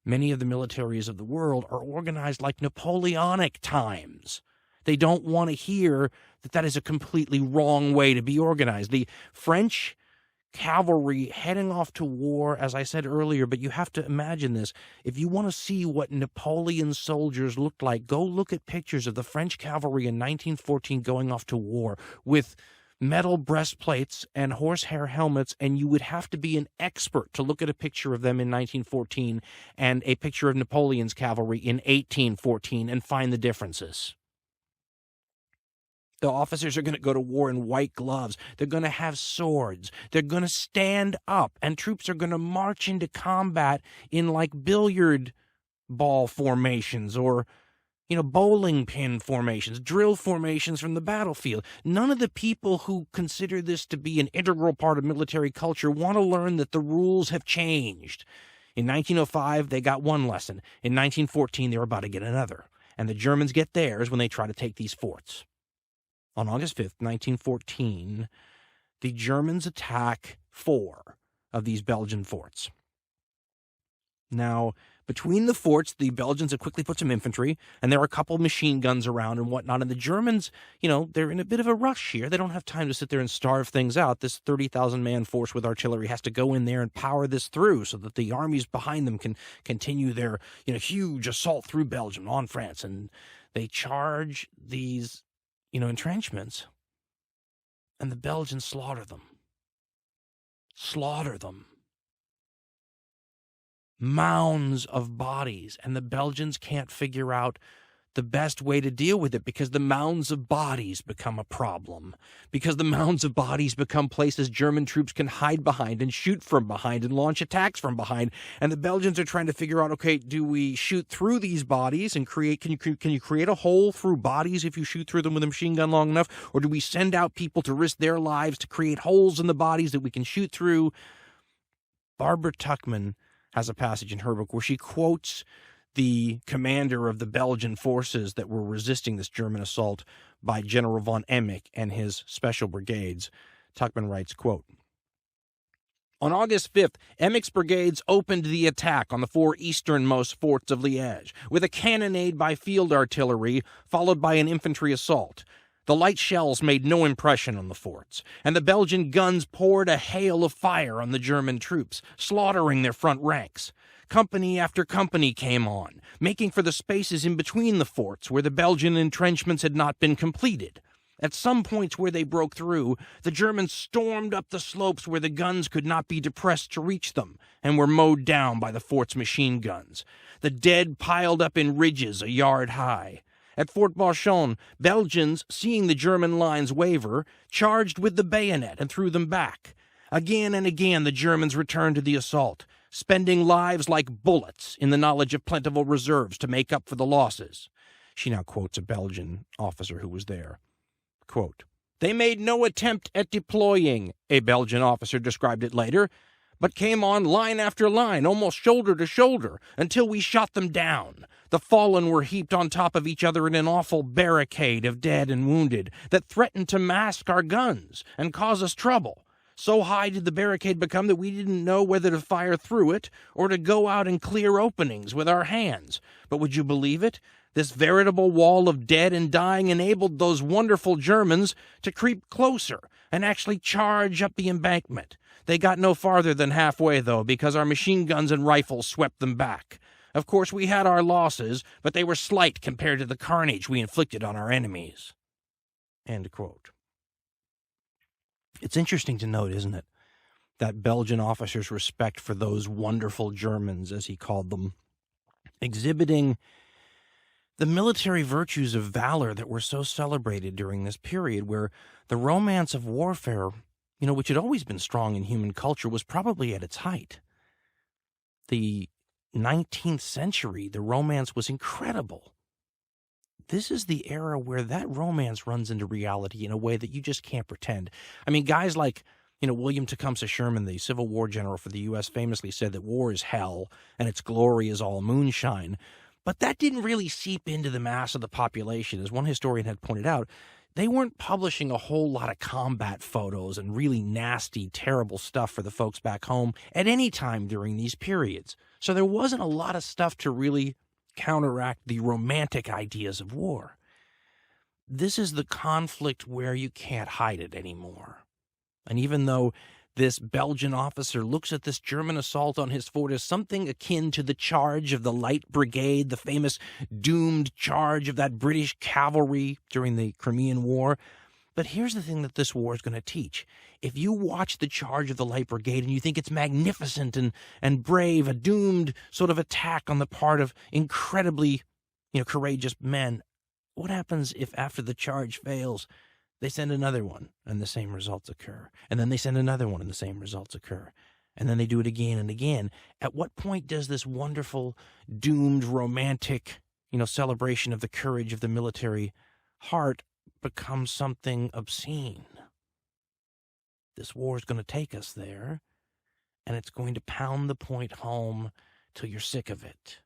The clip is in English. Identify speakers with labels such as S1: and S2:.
S1: Many of the militaries of the world are organized like Napoleonic times. They don't want to hear that that is a completely wrong way to be organized. The French cavalry heading off to war, as I said earlier, but you have to imagine this. If you want to see what Napoleon's soldiers looked like, go look at pictures of the French cavalry in 1914 going off to war with metal breastplates and horsehair helmets, and you would have to be an expert to look at a picture of them in 1914 and a picture of Napoleon's cavalry in 1814 and find the differences. The officers are going to go to war in white gloves. They're going to have swords. They're going to stand up, and troops are going to march into combat in like billiard ball formations or bowling pin formations, drill formations from the battlefield. None of the people who consider this to be an integral part of military culture want to learn that the rules have changed. In 1905, they got one lesson. In 1914, they were about to get another. And the Germans get theirs when they try to take these forts. On August 5th, 1914, the Germans attack 4 of these Belgian forts. Now, between the forts, the Belgians have quickly put some infantry, and there are a couple machine guns around and whatnot. And the Germans, they're in a bit of a rush here. They don't have time to sit there and starve things out. This 30,000-man force with artillery has to go in there and power this through so that the armies behind them can continue their, huge assault through Belgium on France. And they charge these, entrenchments, and the Belgians slaughter them. Mounds of bodies, and the Belgians can't figure out the best way to deal with it because the mounds of bodies become a problem. Because the mounds of bodies become places German troops can hide behind and shoot from behind and launch attacks from behind. And the Belgians are trying to figure out, okay, do we shoot through these bodies and can you create a hole through bodies if you shoot through them with a machine gun long enough? Or do we send out people to risk their lives to create holes in the bodies that we can shoot through? Barbara Tuchman has a passage in her book where she quotes the commander of the Belgian forces that were resisting this German assault by General von Emich and his special brigades. Tuchman writes, quote, "On August 5th, Emich's brigades opened the attack on the 4 easternmost forts of Liège with a cannonade by field artillery, followed by an infantry assault. The light shells made no impression on the forts, and the Belgian guns poured a hail of fire on the German troops, slaughtering their front ranks. Company after company came on, making for the spaces in between the forts where the Belgian entrenchments had not been completed. At some points where they broke through, the Germans stormed up the slopes where the guns could not be depressed to reach them, and were mowed down by the fort's machine guns. The dead piled up in ridges a yard high. At Fort Bauchon, Belgians, seeing the German lines waver, charged with the bayonet and threw them back. Again and again the Germans returned to the assault, spending lives like bullets in the knowledge of plentiful reserves to make up for the losses." She now quotes a Belgian officer who was there. Quote, "They made no attempt at deploying," a Belgian officer described it later, "but came on line after line, almost shoulder to shoulder, until we shot them down. The fallen were heaped on top of each other in an awful barricade of dead and wounded that threatened to mask our guns and cause us trouble. So high did the barricade become that we didn't know whether to fire through it or to go out and clear openings with our hands. But would you believe it? This veritable wall of dead and dying enabled those wonderful Germans to creep closer and actually charge up the embankment. They got no farther than halfway, though, because our machine guns and rifles swept them back. Of course, we had our losses, but they were slight compared to the carnage we inflicted on our enemies." End quote. It's interesting to note, isn't it, that Belgian officer's respect for those wonderful Germans, as he called them, exhibiting the military virtues of valor that were so celebrated during this period where the romance of warfare, which had always been strong in human culture, was probably at its height. The 19th century, the romance was incredible. This is the era where that romance runs into reality in a way that you just can't pretend. I mean, guys like, William Tecumseh Sherman, the Civil War general for the U.S., famously said that war is hell and its glory is all moonshine. But that didn't really seep into the mass of the population. As one historian had pointed out, they weren't publishing a whole lot of combat photos and really nasty, terrible stuff for the folks back home at any time during these periods. So there wasn't a lot of stuff to really counteract the romantic ideas of war. This is the conflict where you can't hide it anymore. And even though this Belgian officer looks at this German assault on his fort as something akin to the charge of the Light Brigade, the famous doomed charge of that British cavalry during the Crimean War. But here's the thing that this war is going to teach. If you watch the charge of the Light Brigade and you think it's magnificent and brave, a doomed sort of attack on the part of incredibly, courageous men, what happens if after the charge fails, they send another one and the same results occur? And then they send another one and the same results occur. And then they do it again and again. At what point does this wonderful, doomed, romantic, celebration of the courage of the military heart become something obscene? This war is going to take us there, and it's going to pound the point home till you're sick of it.